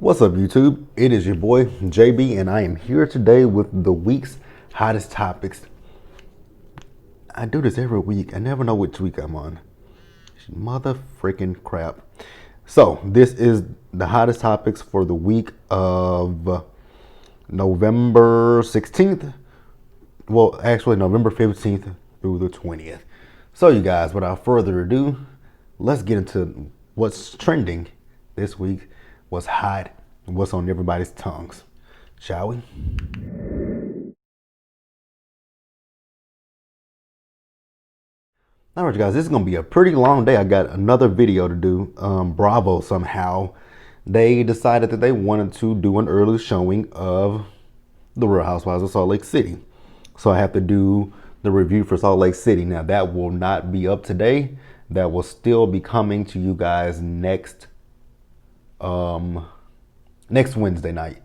What's up, YouTube? It is your boy JB, and I am here today with the week's hottest topics. I do this every week. I never know which week I'm on. Mother freaking crap. So, this is the hottest topics for the week of November 16th. Well, actually, November 15th through the 20th. So, you guys, without further ado, let's get into what's trending this week, what's hot, and what's on everybody's tongues. Shall we? All right, guys, this is going to be a pretty long day. I got another video to do. Bravo, somehow, they decided that they wanted to do an early showing of The Real Housewives of Salt Lake City. So I have to do the review for Salt Lake City. Now, that will not be up today. That will still be coming to you guys next Wednesday night.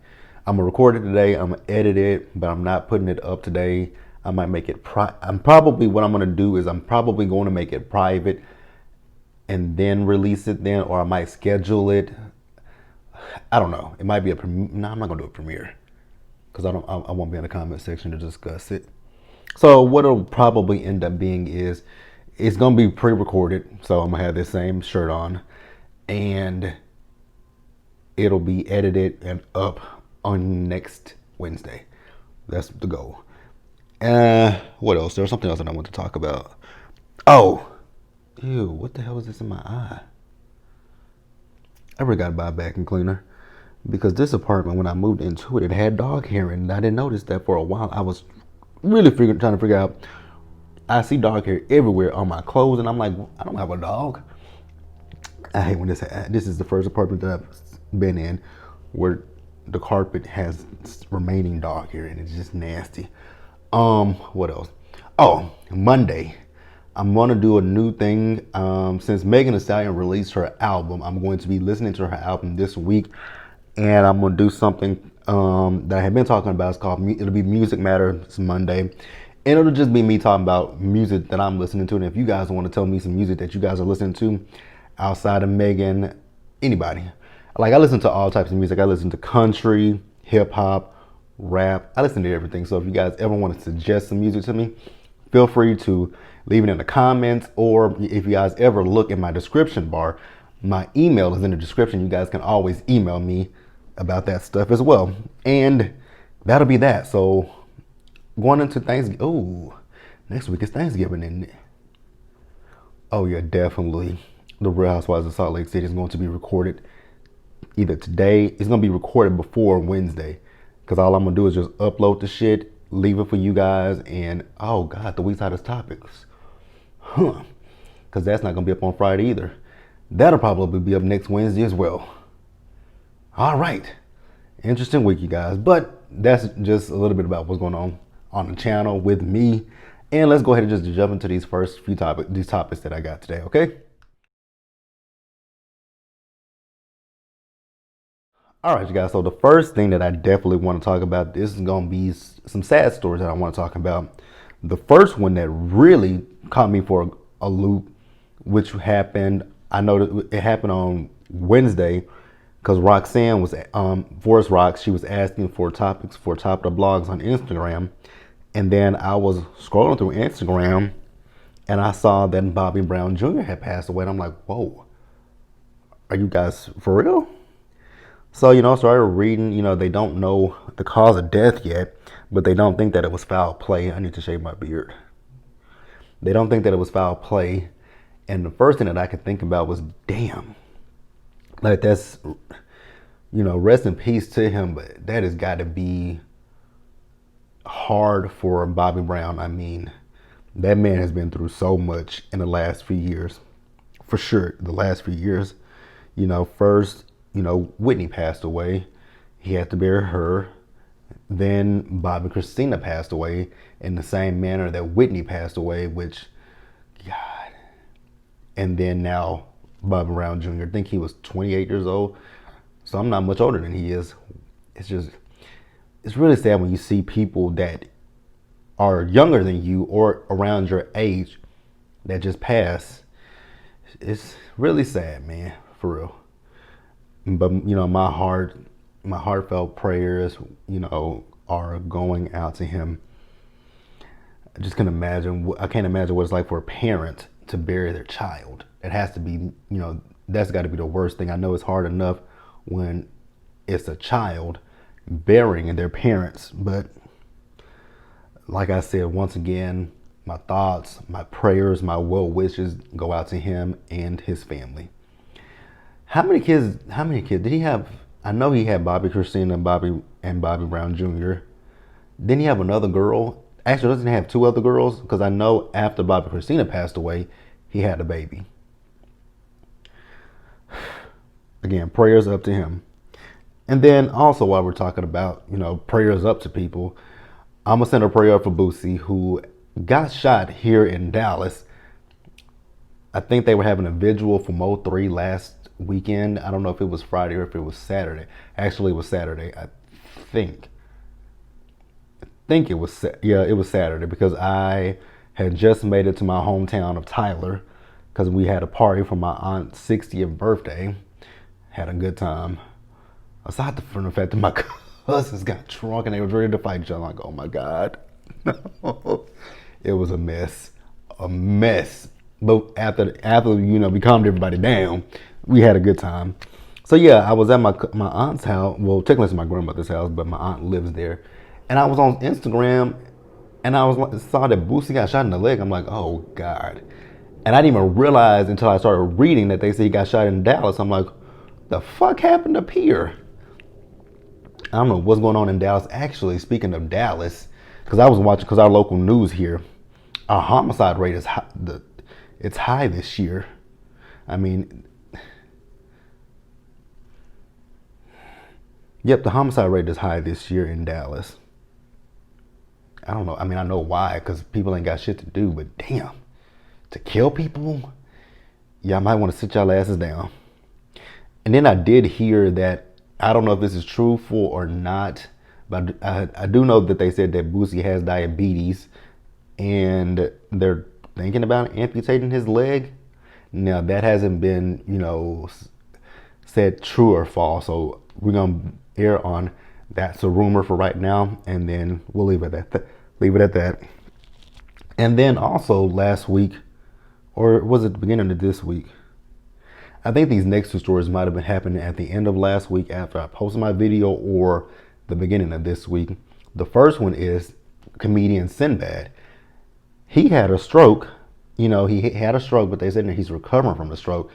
I'm gonna record it today. I'm gonna edit it, but I'm not putting it up today. I might make it I'm probably going to make it private and then release it then, or I might schedule it. I don't know. It might be no, I'm not gonna do a premiere because I won't be in the comment section to discuss it. So what it'll probably end up being is it's gonna be pre-recorded. So I'm gonna have this same shirt on, and it'll be edited and up on next Wednesday. That's the goal. What else? There's something else that I want to talk about. Oh, ew, what the hell is this in my eye? I forgot to buy a vacuum cleaner because this apartment, when I moved into it, it had dog hair in it. I didn't notice that for a while. I was really trying to figure out. I see dog hair everywhere on my clothes, and I'm like, I don't have a dog. I hate when this is the first apartment that I've been in where the carpet has remaining dog hair, and it's just nasty. What else? Oh, Monday, I'm gonna do a new thing. Since Megan Thee Stallion released her album, I'm going to be listening to her album this week, and I'm gonna do something that I have been talking about. It's called it'll be Music Matters Monday, and it'll just be me talking about music that I'm listening to. And if you guys want to tell me some music that you guys are listening to outside of Megan, anybody, like, I listen to all types of music. I listen to country, hip hop, rap. I listen to everything. So if you guys ever want to suggest some music to me, feel free to leave it in the comments, or if you guys ever look in my description bar, my email is in the description. You guys can always email me about that stuff as well. And that'll be that. So going into Thanksgiving. Oh, next week is Thanksgiving, isn't it? Oh yeah, definitely. The Real Housewives of Salt Lake City is going to be recorded either today. It's going to be recorded before Wednesday, because all I'm going to do is just upload the shit, leave it for you guys, and oh God, the week's hottest topics. Because that's not going to be up on Friday either. That'll probably be up next Wednesday as well. All right. Interesting week, you guys. But that's just a little bit about what's going on the channel with me. And let's go ahead and just jump into these first few topics that I got today, okay? All right, you guys. So the first thing that I definitely want to talk about, this is going to be some sad stories that I want to talk about. The first one that really caught me for a loop, which happened, I know that it happened on Wednesday, because Roxanne was, Forest Rocks, she was asking for topics for top of the blogs on Instagram. And then I was scrolling through Instagram, and I saw that Bobby Brown Jr. had passed away. And I'm like, whoa, are you guys for real? So, started reading, they don't know the cause of death yet, but they don't think that it was foul play. I need to shave my beard. They don't think that it was foul play. And the first thing that I could think about was, damn, like, that's, rest in peace to him, but that has got to be hard for Bobby Brown. I mean, that man has been through so much in the last few years, for sure. The last few years, first, Whitney passed away. He had to bury her. Then Bob and Christina passed away in the same manner that Whitney passed away, which, God. And then now Bobby Brown Jr., I think he was 28 years old. So I'm not much older than he is. It's really sad when you see people that are younger than you or around your age that just pass. It's really sad, man, for real. But my heartfelt prayers, are going out to him. I just can imagine. I can't imagine what it's like for a parent to bury their child. It has to be, that's got to be the worst thing. I know it's hard enough when it's a child burying their parents, but like I said, once again, my thoughts, my prayers, my well wishes go out to him and his family. How many kids? How many kids did he have? I know he had Bobby Christina, Bobby Brown Jr. Didn't he have another girl? Actually, doesn't he have two other girls? Because I know after Bobby Christina passed away, he had a baby. Again, prayers up to him. And then also, while we're talking about, prayers up to people, I'm going to send a prayer up for Boosie, who got shot here in Dallas. I think they were having a vigil for Mo3 last weekend. I don't know if it was Friday or if it was Saturday. Actually, it was Saturday, I think. It was, it was Saturday, because I had just made it to my hometown of Tyler because we had a party for my aunt's 60th birthday. Had a good time. Aside from the fact that my cousins got drunk and they were ready to fight each other, I'm like, oh my God. It was a mess. A mess. But after we calmed everybody down, we had a good time. So yeah, I was at my aunt's house. Well, technically it's my grandmother's house, but my aunt lives there. And I was on Instagram, and saw that Boosie got shot in the leg. I'm like, oh God. And I didn't even realize until I started reading that they said he got shot in Dallas. I'm like, the fuck happened up here? I don't know what's going on in Dallas. Actually, speaking of Dallas, because I was watching, because our local news here, our homicide rate is high, it's high this year. I mean, yep, the homicide rate is high this year in Dallas. I don't know. I mean, I know why, because people ain't got shit to do, but damn, to kill people, y'all might want to sit y'all asses down. And then I did hear that, I don't know if this is truthful or not, but I do know that they said that Boosie has diabetes and they're thinking about amputating his leg. Now, that hasn't been, said true or false. So we're going to err on that's a rumor for right now, and then we'll leave it at that. And then also last week, or was it the beginning of this week? I think these next two stories might have been happening at the end of last week after I posted my video, or the beginning of this week. The first one is comedian Sinbad. He had a stroke. He had a stroke, but they said that he's recovering from the stroke.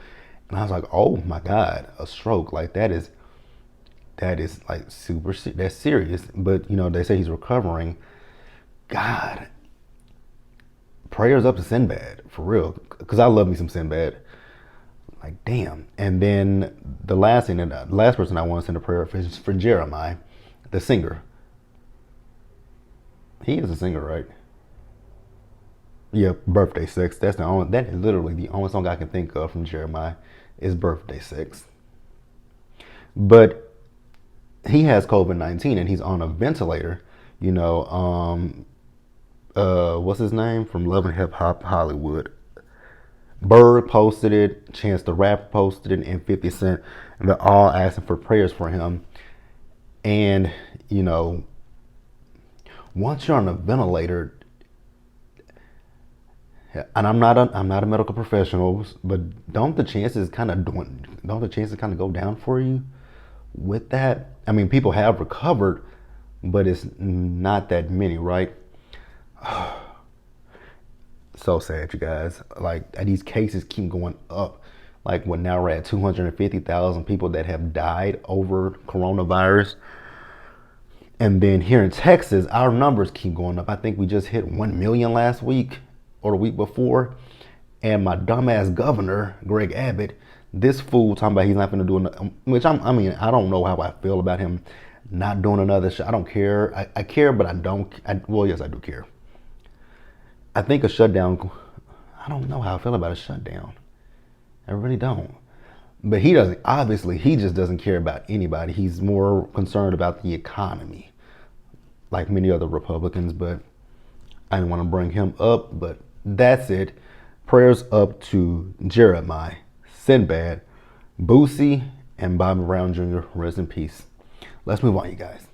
And I was like, oh my God, a stroke. Like that is like that's serious. But, they say he's recovering. God, prayers up to Sinbad, for real. Because I love me some Sinbad. Like, damn. And then the last person I want to send a prayer is for Jeremiah, the singer. He is a singer, right? Yeah, Birthday Sex. That is literally the only song I can think of from Jeremiah is Birthday Sex. But he has COVID-19 and he's on a ventilator. What's his name from Love and Hip Hop Hollywood? Bird posted it, Chance the Rapper posted it, and 50 Cent, and they're all asking for prayers for him. And once you're on a ventilator, and I'm not a medical professional, but don't the chances kind of go down for you with that? I mean, people have recovered, but it's not that many, right? So sad, you guys. Like, these cases keep going up. Like, now we're at 250,000 people that have died over coronavirus. And then here in Texas, our numbers keep going up. I think we just hit 1 million last week or the week before. And my dumbass governor, Greg Abbott, this fool talking about he's not going to do another, which I don't know how I feel about him not doing another shot. I don't care. I care, but I don't. Well, yes, I do care. I think a shutdown, I don't know how I feel about a shutdown. I really don't. But he just doesn't care about anybody. He's more concerned about the economy, like many other Republicans, but I didn't want to bring him up, but that's it. Prayers up to Jeremiah, Sinbad, Boosie, and Bobby Brown Jr., rest in peace. Let's move on, you guys.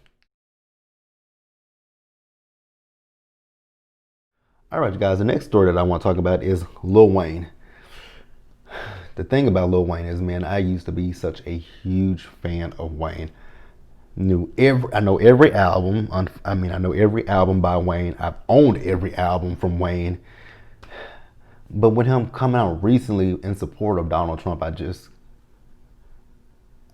All right, you guys, the next story that I want to talk about is Lil Wayne. The thing about Lil Wayne is, man, I used to be such a huge fan of Wayne. I know every album. I know every album by Wayne. I've owned every album from Wayne. But with him coming out recently in support of Donald Trump, I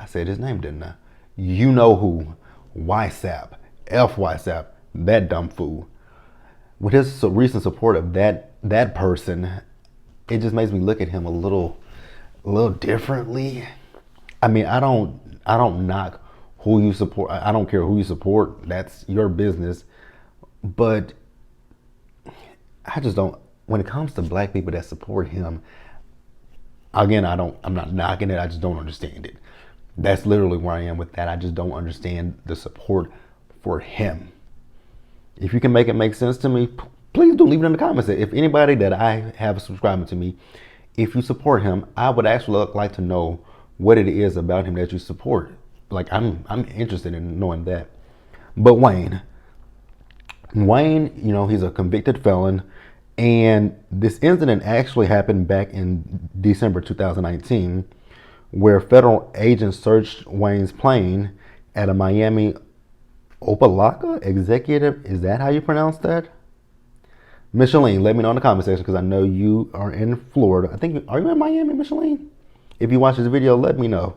said his name, didn't I? You know who? YSAP, YSAP, that dumb fool. With his recent support of that person, it just makes me look at him a little differently. I mean, I don't knock who you support. I don't care who you support. That's your business. But I just don't. When it comes to black people that support him, again, I'm not knocking it. I just don't understand it. That's literally where I am with that. I just don't understand the support for him. If you can make it make sense to me, please do leave it in the comments. If anybody that I have subscribing to me, if you support him, I would actually like to know what it is about him that you support. Like, I'm interested in knowing that. But Wayne, you know, he's a convicted felon, and this incident actually happened back in December 2019, where federal agents searched Wayne's plane at a Miami Opelika executive. Is that how you pronounce that? Micheline, let me know in the comment section, because I know you are in Florida. Are you in Miami, Micheline? If you watch this video, let me know.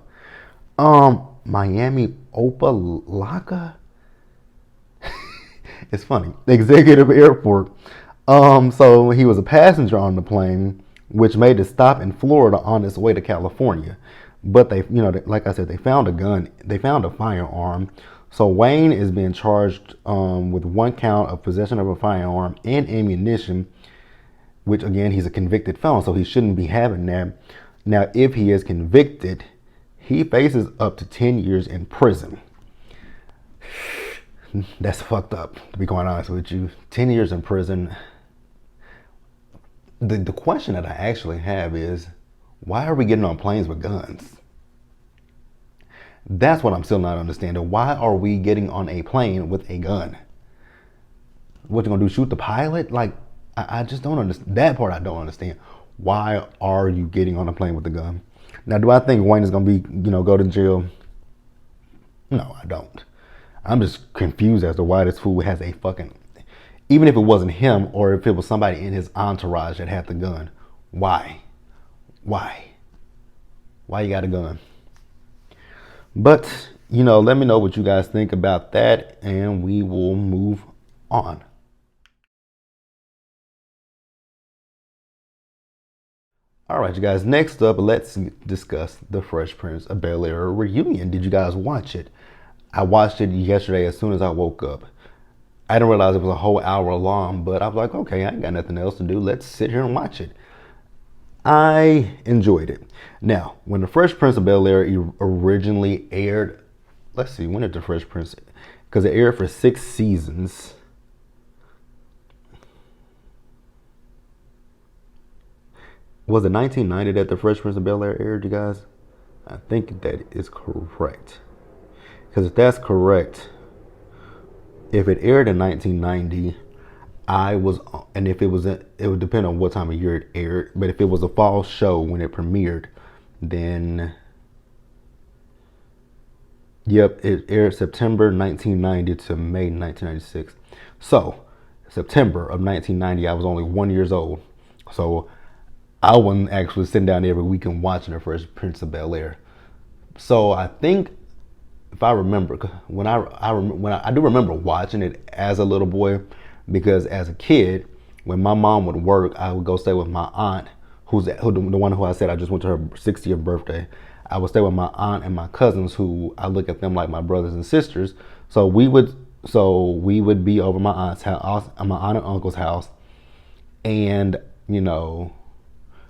Miami Opelika. It's funny. Executive Airport. So he was a passenger on the plane, which made it stop in Florida on its way to California. But like I said, they found a gun. They found a firearm. So Wayne is being charged with one count of possession of a firearm and ammunition, which, again, he's a convicted felon, so he shouldn't be having that. Now, if he is convicted, he faces up to 10 years in prison. That's fucked up, to be quite honest with you. 10 years in prison. The question that I actually have is, why are we getting on planes with guns? That's what I'm still not understanding. Why are we getting on a plane with a gun? What you gonna do, shoot the pilot? Like, I just don't understand. That part I don't understand. Why are you getting on a plane with a gun? Now, do I think Wayne is gonna go to jail? No, I don't. I'm just confused as to why this fool has a fucking, even if it wasn't him or if it was somebody in his entourage that had the gun, why? Why you got a gun? But, let me know what you guys think about that, and we will move on. All right, you guys, next up, let's discuss the Fresh Prince of Bel-Air reunion. Did you guys watch it? I watched it yesterday as soon as I woke up. I didn't realize it was a whole hour long, but I was like, okay, I ain't got nothing else to do. Let's sit here and watch it. I enjoyed it. Now, when the Fresh Prince of Bel-Air originally aired, let's see, when did the Fresh Prince, because it aired for 6 seasons. Was it 1990 that the Fresh Prince of Bel-Air aired, you guys? I think that is correct. Because if that's correct, if it aired in 1990, and if it would depend on what time of year it aired, but if it was a fall show when it premiered, then, yep, it aired September 1990 to May 1996. So, September of 1990, I was only 1 year old. So, I wasn't actually sitting down every weekend watching the Fresh Prince of Bel-Air. So, I think, if I remember, when I do remember watching it as a little boy, because as a kid, when my mom would work, I would go stay with my aunt, the one who I said I just went to her 60th birthday. I would stay with my aunt and my cousins, who I look at them like my brothers and sisters. So we would be over my aunt's house, my aunt and uncle's house, and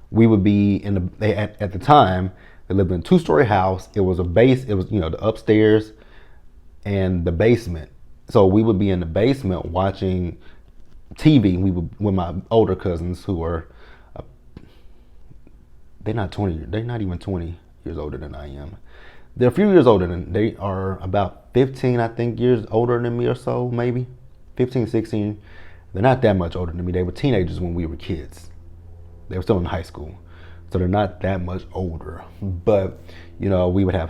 we would be at the time they lived in a 2-story house. It was the upstairs and the basement. So we would be in the basement watching TV. We would, with my older cousins, who are they're not even 20 years older than I am. They're a few years older than they are, about 15, I think, years older than me or so, maybe 15, 16. They're not that much older than me. They were teenagers when we were kids. They were still in high school, so they're not that much older. But we would have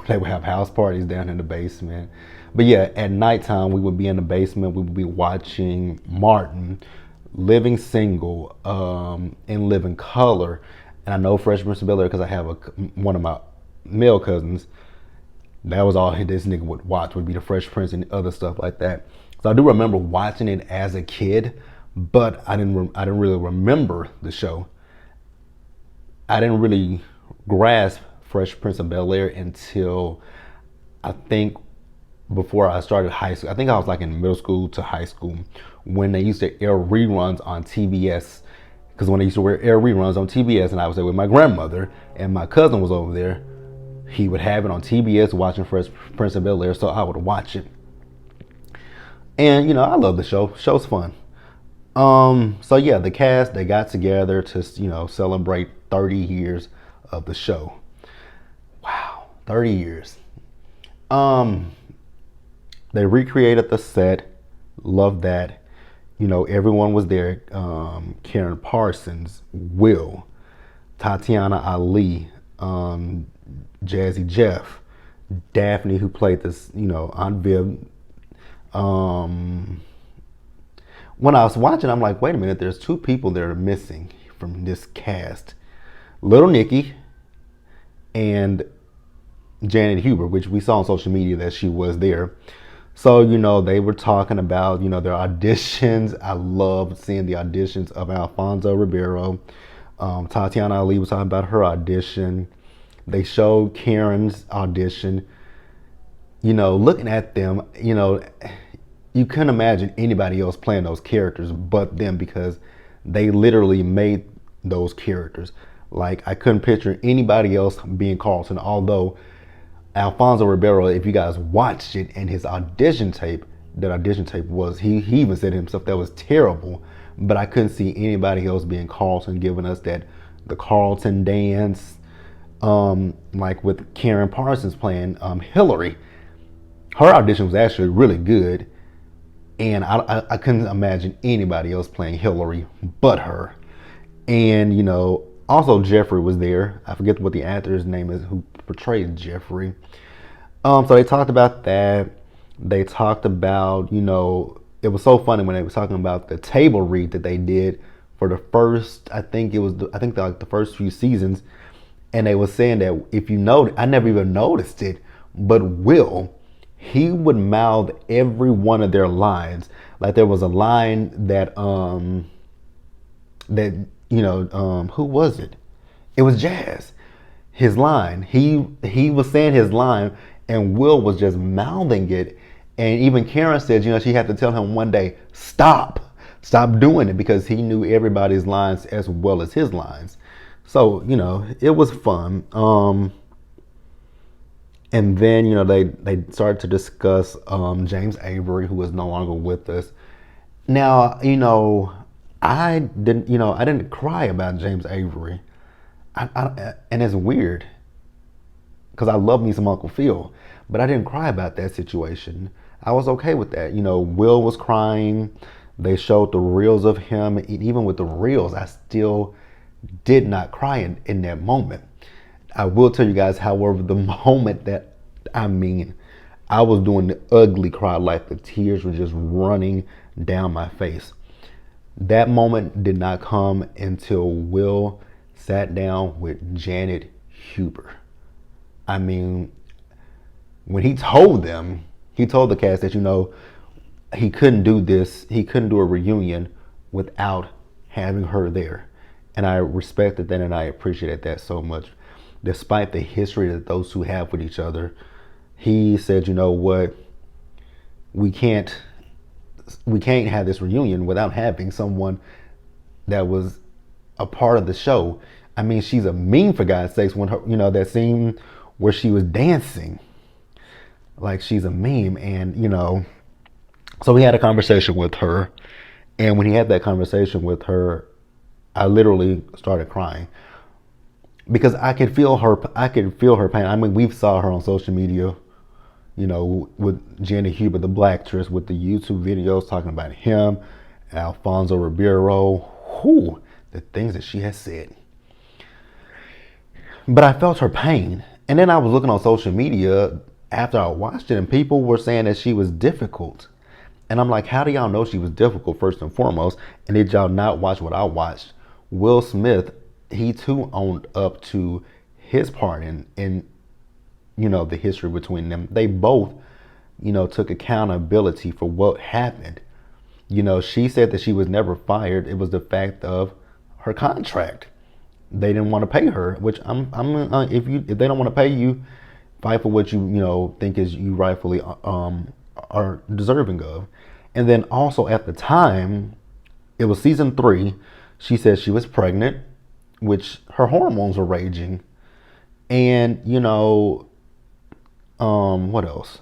they would have house parties down in the basement. But yeah, at nighttime we would be in the basement. We would be watching Martin, Living Single, and Living Color. And I know Fresh Prince of Bel-Air because I have one of my male cousins. That was all this nigga would watch, would be the Fresh Prince and other stuff like that. So I do remember watching it as a kid, but I didn't really remember the show. I didn't really grasp Fresh Prince of Bel-Air until I think before I started high school. I think I was like in middle school to high school when they used to air reruns on TBS. Because when they used to air reruns on TBS, and I was there with my grandmother, and my cousin was over there, he would have it on TBS watching Fresh Prince of Bel-Air, so I would watch it. And I love the show. Show's fun. So yeah, the cast, they got together to celebrate 30 years of the show. Wow, 30 years. They recreated the set. Love that. Everyone was there. Karen Parsons, Will, Tatiana Ali, Jazzy Jeff, Daphne, who played this, Aunt Viv. When I was watching, I'm like, wait a minute, there's two people that are missing from this cast. Little Nicky and Janet Huber, which we saw on social media that she was there. So, they were talking about, their auditions. I loved seeing the auditions of Alfonso Ribeiro. Tatiana Ali was talking about her audition. They showed Karen's audition. Looking at them, you couldn't imagine anybody else playing those characters but them, because they literally made those characters. Like, I couldn't picture anybody else being Carlton, although Alfonso Ribeiro, if you guys watched it and his audition tape, that audition tape was, he even said himself that was terrible, but I couldn't see anybody else being Carlton, giving us the Carlton dance, like with Karen Parsons playing Hillary. Her audition was actually really good, and I couldn't imagine anybody else playing Hillary but her. And also Jeffrey was there. I forget what the actor's name is who portrays Jeffrey. So they talked about that. They talked about, it was so funny when they were talking about the table read that they did for the first, the first few seasons. And they were saying that if you know, I never even noticed it, but Will, he would mouth every one of their lines. Like, there was a line that who was it? It was Jazz. His line. He was saying his line, and Will was just mouthing it. And even Karen said, she had to tell him one day, stop doing it, because he knew everybody's lines as well as his lines. So, it was fun. And then, they started to discuss James Avery, who is no longer with us. Now, I didn't cry about James Avery. And it's weird, because I love me some Uncle Phil, but I didn't cry about that situation. I was okay with that. Will was crying. They showed the reels of him. And even with the reels, I still did not cry in that moment. I will tell you guys, however, the moment that, I was doing the ugly cry, like the tears were just running down my face. That moment did not come until Will sat down with Janet Huber. When he told the cast that, he couldn't do this, he couldn't do a reunion without having her there. And I respected that, and I appreciated that so much. Despite the history that those two have with each other, he said, what, we can't have this reunion without having someone that was a part of the show. She's a meme, for God's sakes, when her, that scene where she was dancing, like, she's a meme. And so he had a conversation with her, and when he had that conversation with her, I literally started crying. because I could feel her pain. I mean, we saw her on social media, you know, with Jenny Huber, the black actress, with the YouTube videos talking about him, Alfonso Ribeiro, who the things that she has said. But I felt her pain. And then I was looking on social media after I watched it, and people were saying that she was difficult. And I'm like, how do y'all know she was difficult, first and foremost? And did y'all not watch what I watched? Will Smith, he too owned up to his part in you know, the history between them. They both, you know, took accountability for what happened. You know, she said that she was never fired. It was the fact of her contract. They didn't want to pay her, which if they don't want to pay you, fight for what you know think is you rightfully are deserving of. And then also at the time, it was season 3. She said she was pregnant, which her hormones were raging, and you know, what else?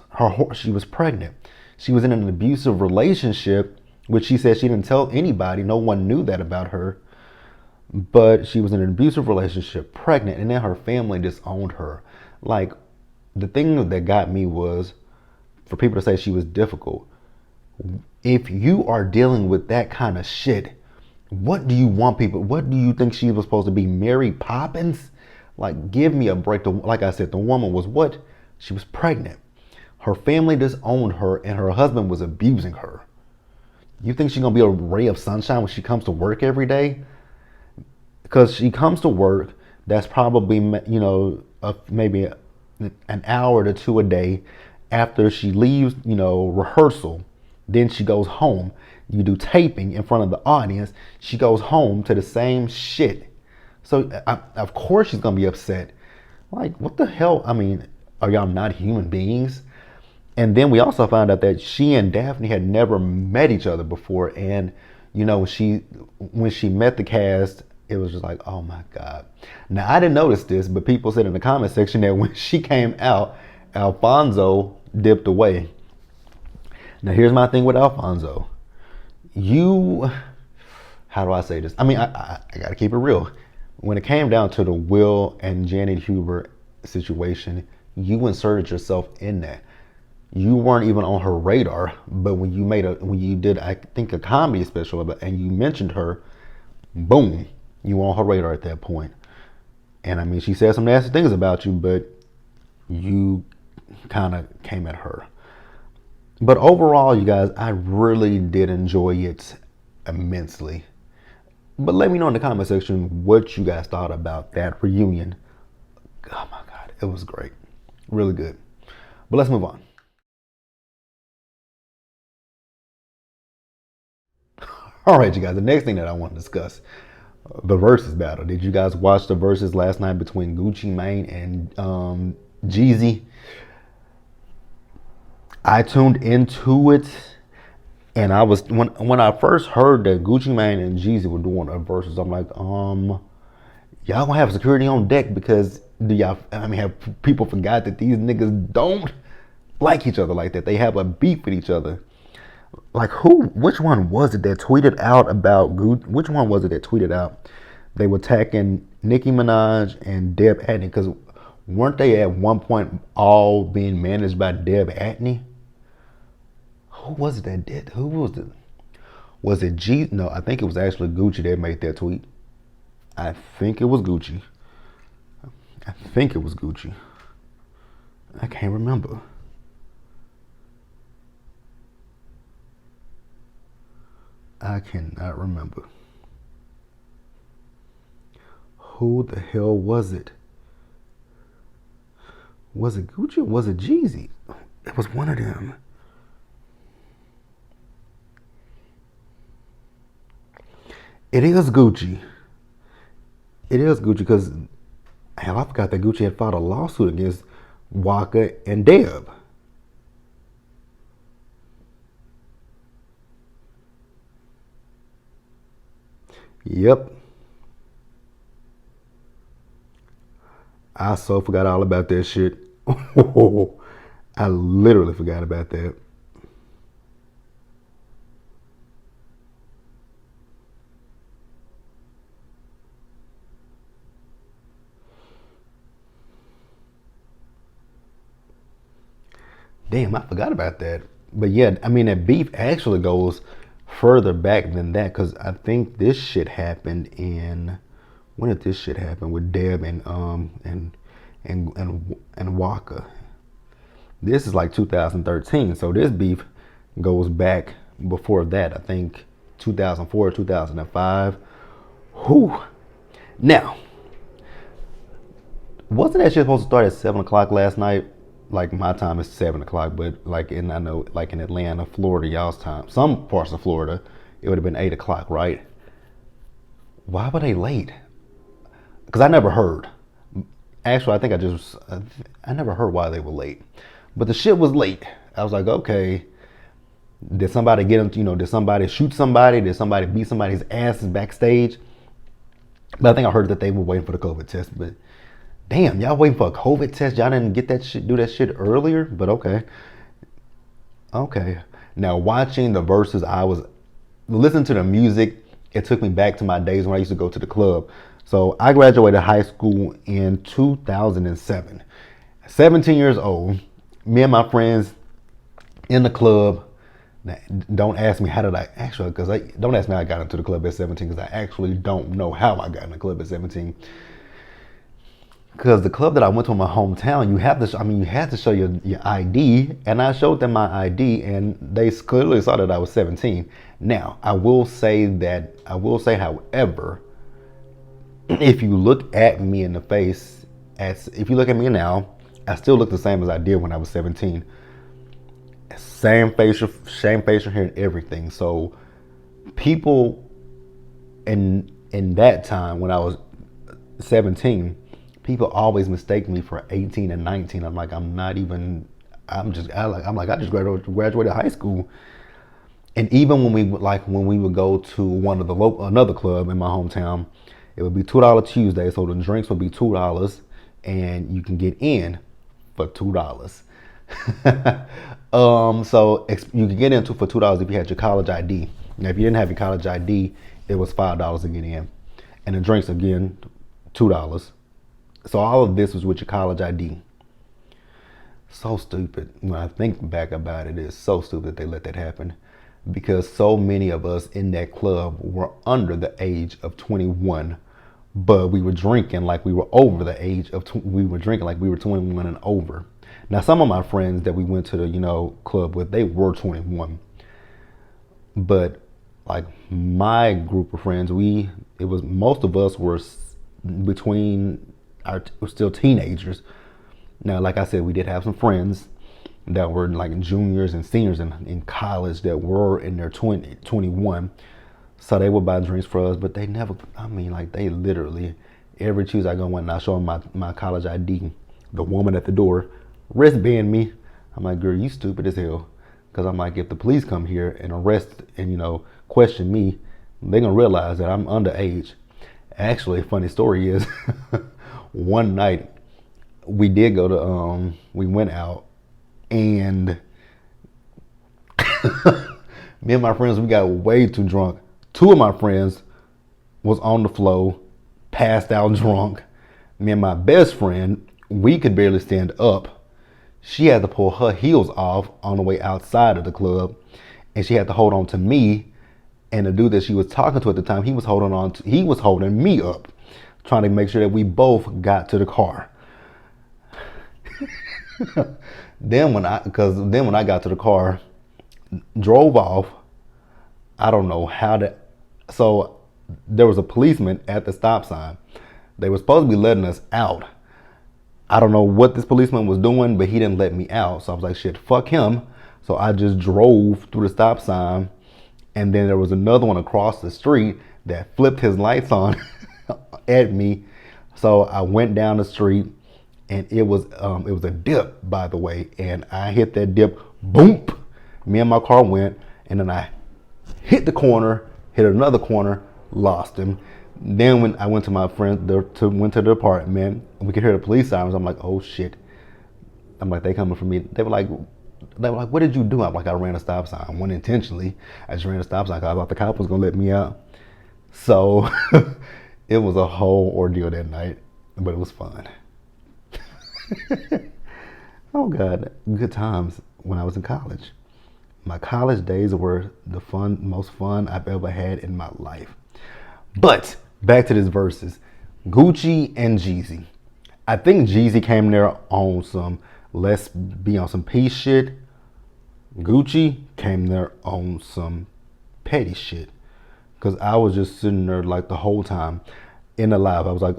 She was pregnant. She was in an abusive relationship, which she said she didn't tell anybody. No one knew that about her. But she was in an abusive relationship, pregnant, and then her family disowned her. Like, the thing that got me was for people to say she was difficult. If you are dealing with that kind of shit, what do you want people? What do you think she was supposed to be, Mary Poppins? Like, give me a break. Like I said, the woman was what? She was pregnant. Her family disowned her, and her husband was abusing her. You think she's gonna be a ray of sunshine when she comes to work every day? Because she comes to work, that's probably, you know, maybe an hour to two a day. After she leaves, you know, rehearsal, then she goes home. You do taping in front of the audience. She goes home to the same shit. So of course she's gonna be upset. Like, what the hell? I mean, are y'all not human beings? And then we also found out that she and Daphne had never met each other before. And you know, when she met the cast, it was just like, oh my God. Now I didn't notice this, but people said in the comment section that when she came out, Alfonso dipped away. Now here's my thing with Alfonso. You, how do I say this? I mean, I gotta keep it real. When it came down to the Will and Janet Huber situation, you inserted yourself in that. You weren't even on her radar, but when you did, I think, a comedy special about, and you mentioned her, boom, you were on her radar at that point. And I mean, she said some nasty things about you, but you kind of came at her. But overall, you guys, I really did enjoy it immensely. But let me know in the comment section what you guys thought about that reunion. Oh my God, it was great. Really good. But let's move on. All right, you guys, the next thing that I want to discuss, the versus battle. Did you guys watch the versus last night between Gucci Mane and Jeezy? I tuned into it, and I was when I first heard that Gucci Mane and Jeezy were doing a versus, I'm like, y'all gonna have security on deck because do y'all? I mean, have people forgot that these niggas don't like each other like that? They have a beef with each other. Like who? Which one was it that tweeted out about Gucci? Which one was it that tweeted out they were attacking Nicki Minaj and Deb Atney? Because weren't they at one point all being managed by Deb Atney? Who was it that did? Who was it? Was it G? No, I think it was actually Gucci that made that tweet. I think it was Gucci. I think it was Gucci. I can't remember. I cannot remember. Who the hell was it? Was it Gucci or was it Jeezy? It was one of them. It is Gucci. It is Gucci because, hell, I forgot that Gucci had filed a lawsuit against Waka and Deb. Yep. I so forgot all about that shit. I literally forgot about that. Damn, I forgot about that. But yeah, I mean that beef actually goes further back than that because I think this shit happened in when did this shit happen with Deb and Waka? This is like 2013, so this beef goes back before that. I think 2004, 2005. Whew. Now, wasn't that shit supposed to start at 7 o'clock last night? Like my time is 7 o'clock, but like I know like in Atlanta, Florida, y'all's time, some parts of Florida, it would have been 8 o'clock, right? Why were they late? Because I never heard. Actually, I think I never heard why they were late. But the shit was late. I was like, okay, did somebody get them? Did somebody shoot somebody? Did somebody beat somebody's asses backstage? But I think I heard that they were waiting for the COVID test. But damn, y'all waiting for a COVID test? Y'all didn't get that shit, do that shit earlier? But okay. Okay. Now watching the verses, I was listening to the music. It took me back to my days when I used to go to the club. So I graduated high school in 2007. 17 years old. Me and my friends in the club. Don't ask me how did I actually, don't ask me how I got into the club at 17 because I actually don't know how I got in the club at 17. Because the club that I went to in my hometown, you have to show your ID, and I showed them my ID, and they clearly saw that I was 17. Now, I will say, however, if you look at me in the face, if you look at me now, I still look the same as I did when I was 17. Same facial hair and everything. So, people in that time when I was 17. People always mistake me for 18 and 19. I'm like, I just graduated high school. And even when we would go to another club in my hometown, it would be $2 Tuesday. So the drinks would be $2 and you can get in for $2. So you could get into for $2 if you had your college ID. Now, if you didn't have your college ID, it was $5 to get in. And the drinks, again, $2. So all of this was with your college ID. So stupid. When I think back about it, it's so stupid that they let that happen. Because so many of us in that club were under the age of 21. But we were drinking like we were over the age of, we were drinking like we were 21 and over. Now, some of my friends that we went to the, club with, they were 21. But like my group of friends, most of us were we're still teenagers. Now, like I said, we did have some friends that were like juniors and seniors in college that were in their 21. So they would buy drinks for us, but they never, they literally, every Tuesday I go in and I show them my college ID. The woman at the door wristband me. I'm like, girl, you stupid as hell. Because I'm like, if the police come here and arrest and, question me, they're going to realize that I'm underage. Actually, a funny story is, one night we did go to we went out and me and my friends, we got way too drunk. Two of my friends was on the floor, passed out drunk. Me and my best friend, we could barely stand up. She had to pull her heels off on the way outside of the club, and she had to hold on to me. And the dude that she was talking to at the time, he was holding me up, trying to make sure that we both got to the car. Then when I got to the car, drove off. I don't know how to. So there was a policeman at the stop sign. They were supposed to be letting us out. I don't know what this policeman was doing, but he didn't let me out. So I was like, shit, fuck him. So I just drove through the stop sign. And then there was another one across the street that flipped his lights on at me. So I went down the street, and it was a dip, by the way. And I hit that dip, boom. Me and my car went, and then I hit the corner, hit another corner, lost him. Then when I went to my friend, went to the apartment, we could hear the police sirens. I'm like, oh shit. I'm like, they coming for me. They were like, what did you do? I'm like, I ran a stop sign. I went intentionally. I just ran a stop sign because I thought the cop was gonna let me out. So it was a whole ordeal that night, but it was fun. Oh God, good times. when I was in college. My college days were the most fun I've ever had in my life. But back to this verses, Gucci and Jeezy. I think Jeezy came there on some let's be on some peace shit. Gucci came there on some petty shit. Cause I was just sitting there like the whole time in the live. I was like,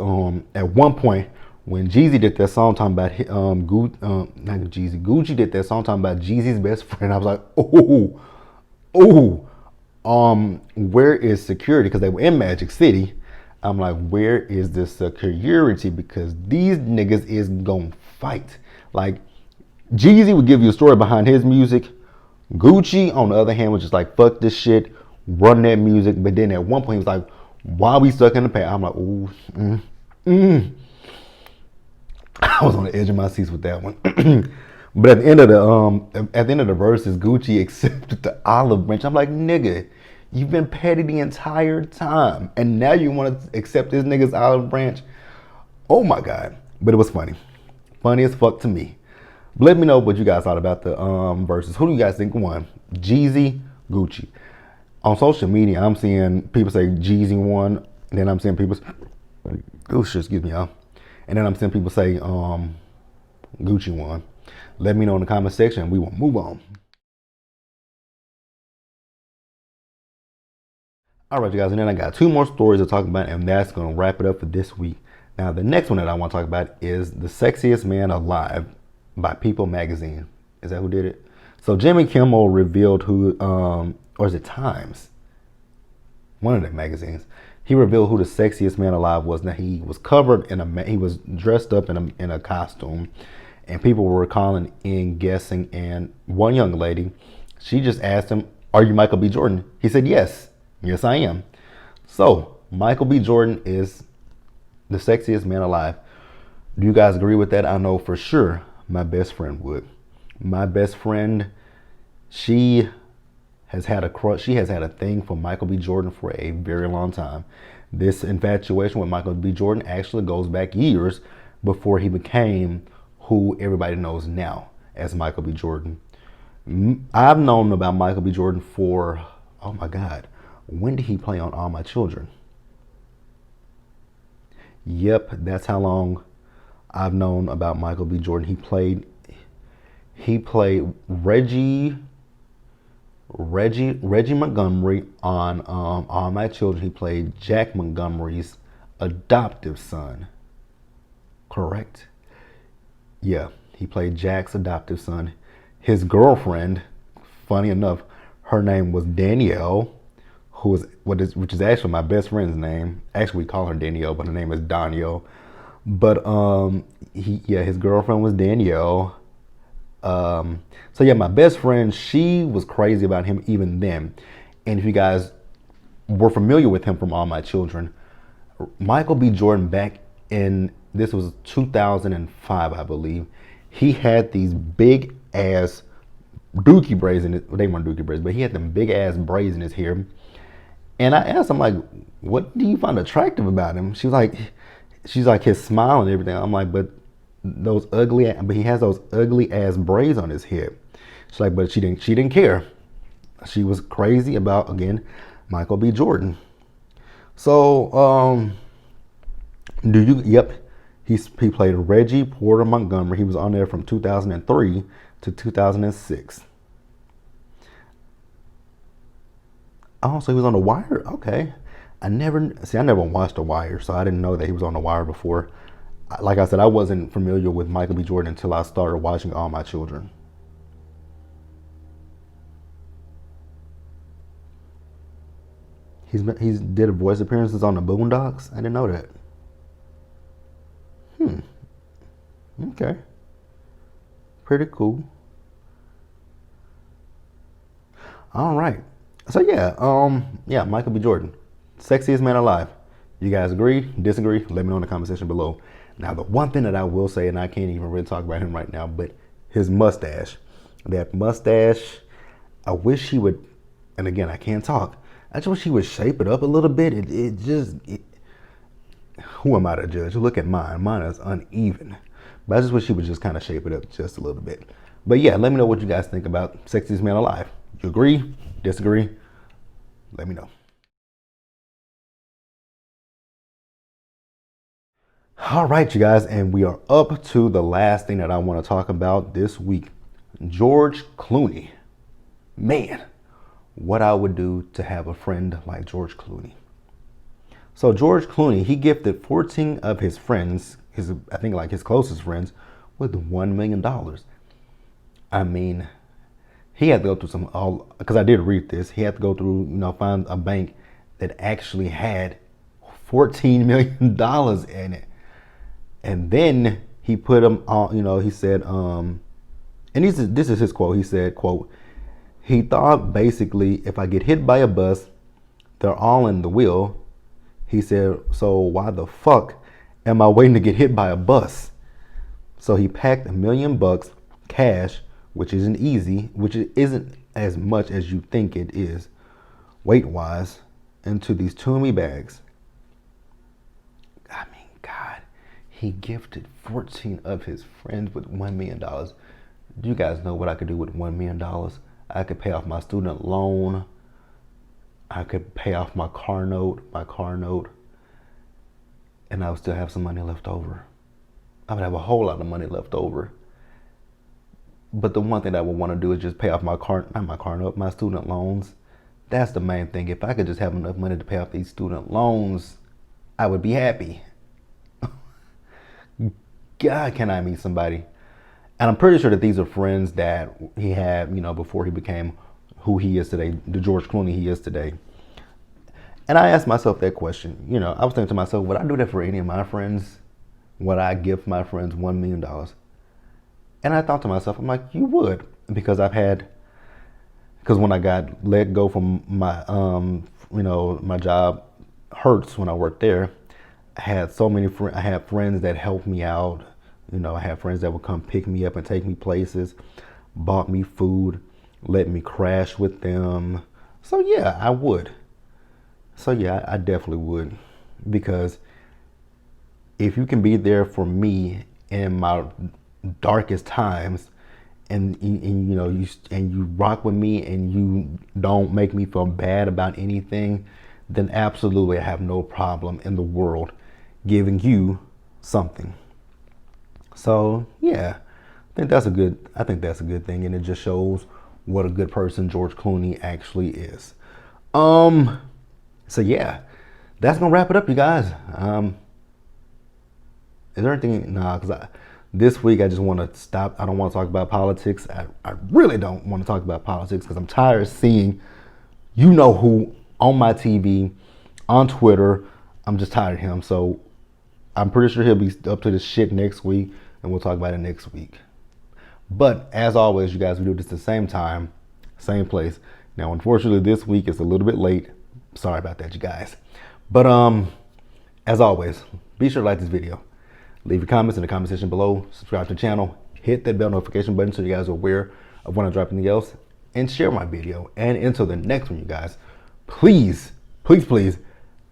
at one point when Jeezy did that song talking about Gucci did that song talking about Jeezy's best friend. I was like, where is security? Because they were in Magic City. I'm like, where is the security? Because these niggas is gonna fight. Like, Jeezy would give you a story behind his music. Gucci, on the other hand, was just like, fuck this shit, run that music. But then at one point, he was like, why we stuck in the past? I'm like, I was on the edge of my seats with that one. But at the end of the verses, Gucci accepted the olive branch. I'm like, nigga, you've been petty the entire time, and now you want to accept this nigga's olive branch? Oh my god! But it was funny as fuck to me. But let me know what you guys thought about the verses. Who do you guys think won? Jeezy, Gucci. On social media, I'm seeing people say Jeezy won, and then I'm seeing people. Oh shit! Excuse me, y'all. And then I'm seeing people say Gucci won. Let me know in the comment section. We will move on. All right, you guys, and then I got two more stories to talk about, and that's going to wrap it up for this week. Now, the next one that I want to talk about is The Sexiest Man Alive by People Magazine. Is that who did it? So Jimmy Kimmel revealed who, or is it Times? One of the magazines. He revealed who the sexiest man alive was. Now, he was covered he was dressed up in a costume, and people were calling in guessing. And one young lady, she just asked him, "Are you Michael B. Jordan?" He said, "Yes, yes, I am." So Michael B. Jordan is the sexiest man alive. Do you guys agree with that? I know for sure my best friend would. My best friend, she has had a crush. She has had a thing for Michael B. Jordan for a very long time. This infatuation with Michael B. Jordan actually goes back years before he became who everybody knows now as Michael B. Jordan. I've known about Michael B. Jordan for, oh my God, when did he play on All My Children? Yep, that's how long I've known about Michael B. Jordan. He played Reggie Montgomery on All My Children. He played Jack Montgomery's adoptive son. Correct? Yeah, he played Jack's adoptive son. His girlfriend, funny enough, her name was Danielle, which is actually my best friend's name. Actually, we call her Danielle, but her name is Danielle. But his girlfriend was Danielle. So yeah, my best friend, she was crazy about him even then. And if you guys were familiar with him from All My Children, Michael B. Jordan this was 2005, I believe. He had these big ass dookie braids in it. Well, they weren't dookie braids, but he had them big ass braids in his hair. And I asked him, like, what do you find attractive about him? She's like his smile and everything. I'm like, but he has those ugly ass braids on his head. She's like, but she didn't care. She was crazy about, again, Michael B. Jordan. So, he played Reggie Porter Montgomery. He was on there from 2003 to 2006. Oh, so he was on The Wire? Okay. I never watched The Wire, so I didn't know that he was on The Wire before. Like I said, I wasn't familiar with Michael B. Jordan until I started watching All My Children. He's did a voice appearances on the Boondocks. I didn't know that. Okay. Pretty cool. All right. So yeah, Michael B. Jordan, sexiest man alive. You guys agree, disagree? Let me know in the comment section below. Now, the one thing that I will say, and I can't even really talk about him right now, but his mustache. That mustache, I wish he would, and again, I can't talk. I just wish he would shape it up a little bit. Who am I to judge? Look at mine. Mine is uneven. But I just wish he would just kind of shape it up just a little bit. But yeah, let me know what you guys think about Sexiest Man Alive. You agree? Disagree? Let me know. All right, you guys, and we are up to the last thing that I want to talk about this week. George Clooney. Man, what I would do to have a friend like George Clooney. So George Clooney, he gifted 14 of his friends, I think like his closest friends, with $1 million. I mean, he had to go through because I did read this. He had to go through, find a bank that actually had $14 million in it. And then he put them on, he said, and this is his quote. He said, quote, he thought basically if I get hit by a bus, they're all in the wheel. He said, so why the fuck am I waiting to get hit by a bus? So he packed $1 million cash, which isn't as much as you think it is, weight wise, into these Toomey bags. I mean, God, he gifted 14 of his friends with $1 million. Do you guys know what I could do with $1 million? I could pay off my student loan. I could pay off my car note, and I would still have some money left over. I would have a whole lot of money left over. But the one thing that I would want to do is just pay off my student loans. That's the main thing. If I could just have enough money to pay off these student loans, I would be happy. God, can I meet somebody? And I'm pretty sure that these are friends that he had, before he became who he is today, the George Clooney he is today. And I asked myself that question. I was thinking to myself, would I do that for any of my friends? Would I give my friends $1 million? And I thought to myself, I'm like, you would, because when I got let go from my, my job, Hertz, when I worked there, I had so many friends. I had friends that helped me out. I had friends that would come pick me up and take me places, bought me food, let me crash with them. So yeah, I would. So yeah, I definitely would, because if you can be there for me in my darkest times, and you rock with me and you don't make me feel bad about anything, then absolutely I have no problem in the world giving you something. So yeah, I think that's a good thing, and it just shows what a good person George Clooney actually is. So yeah, that's gonna wrap it up, you guys. Is there anything? Nah, because this week I just want to stop. I don't want to talk about politics. I really don't want to talk about politics because I'm tired of seeing who on my TV, on Twitter. I'm just tired of him. So I'm pretty sure he'll be up to this shit next week, and we'll talk about it next week. But as always, you guys, we do this at the same time, same place. Now, unfortunately, this week is a little bit late. Sorry about that, you guys. But as always, be sure to like this video. Leave your comments in the comment section below. Subscribe to the channel. Hit that bell notification button so you guys are aware of when I drop anything else. And share my video. And until the next one, you guys, please, please, please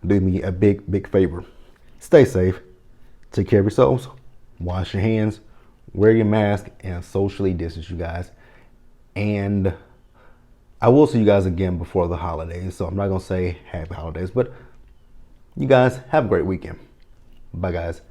do me a big, big favor. Stay safe. Take care of yourselves. Wash your hands. Wear your mask. And socially distance, you guys. And I will see you guys again before the holidays. So I'm not going to say happy holidays. But you guys have a great weekend. Bye, guys.